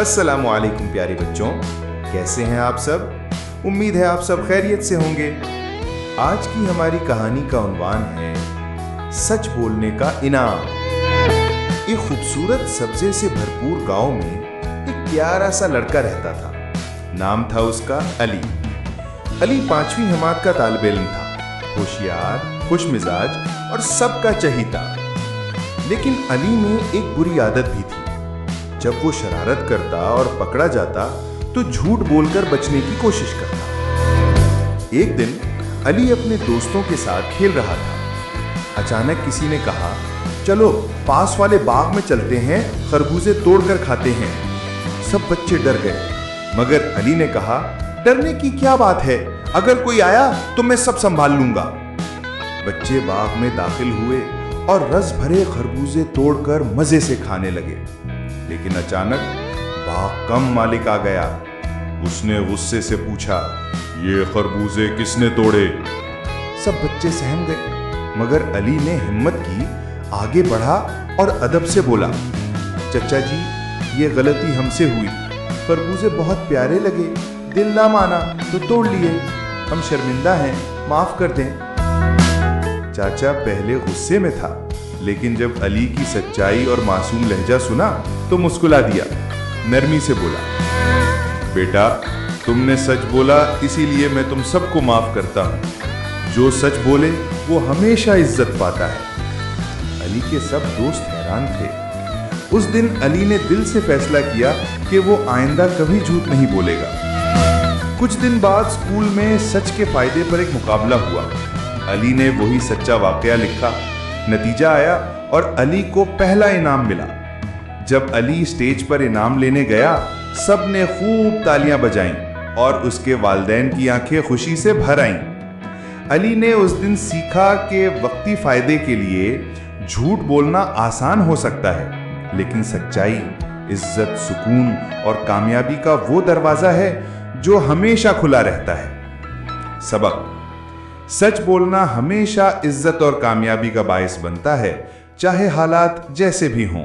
अस्सलामुअलैकुम प्यारे बच्चों, कैसे हैं आप सब। उम्मीद है आप सब खैरियत से होंगे। आज की हमारी कहानी का उन्वान है सच बोलने का इनाम। एक खूबसूरत सब्जे से भरपूर गांव में एक प्यारा सा लड़का रहता था। नाम था उसका अली। अली 5वीं जमात का तालिब इल्म था, होशियार, खुशमिजाज और सबका चहीता। लेकिन अली में एक बुरी आदत भी थी। जब वो शरारत करता और पकड़ा जाता तो झूठ बोलकर बचने की कोशिश करता। एक दिन अली अपने दोस्तों के साथ खेल रहा था। अचानक किसी ने कहा, चलो पास वाले बाग में चलते हैं, खरबूजे तोड़कर खाते हैं। सब बच्चे डर गए, मगर अली ने कहा, डरने की क्या बात है, अगर कोई आया तो मैं सब संभाल लूंगा। बच्चे बाग में दाखिल हुए और रस भरे खरबूजे तोड़कर मजे से खाने लगे। लेकिन अचानक बाग का मालिक आ गया। उसने गुस्से से पूछा, ये खरबूजे किसने तोड़े? सब बच्चे सहम गए, मगर अली ने हिम्मत की, आगे बढ़ा और अदब से बोला, चचा जी, ये गलती हमसे हुई। खरबूजे बहुत प्यारे लगे, दिल ना माना तो तोड़ लिए। हम शर्मिंदा हैं, माफ कर दें। चाचा पहले गुस्से में था, लेकिन जब अली की सच्चाई और मासूम लहजा सुना तो मुस्कुरा दिया। नरमी से बोला, बेटा, तुमने सच बोला, इसीलिए मैं तुम सबको माफ करता हूं। जो सच बोले वो हमेशा इज्जत पाता है। अली के सब दोस्त हैरान थे। उस दिन अली ने दिल से फैसला किया कि वो आइंदा कभी झूठ नहीं बोलेगा। कुछ दिन बाद स्कूल में सच के फायदे पर एक मुकाबला हुआ। अली ने वही सच्चा वाकया लिखा। नतीजा आया और अली को पहला इनाम मिला। जब अली स्टेज पर इनाम लेने गया, सब ने खूब तालियां बजाईं और उसके वालिदैन की आंखें खुशी से भर आईं। अली ने उस दिन सीखा कि वक्ती फायदे के लिए झूठ बोलना आसान हो सकता है, लेकिन सच्चाई, इज्जत, सुकून और कामयाबी का वो दरवाजा है जो हमेशा खुला रहता है। सबक: सच बोलना हमेशा इज्जत और कामयाबी का बायस बनता है, चाहे हालात जैसे भी हों।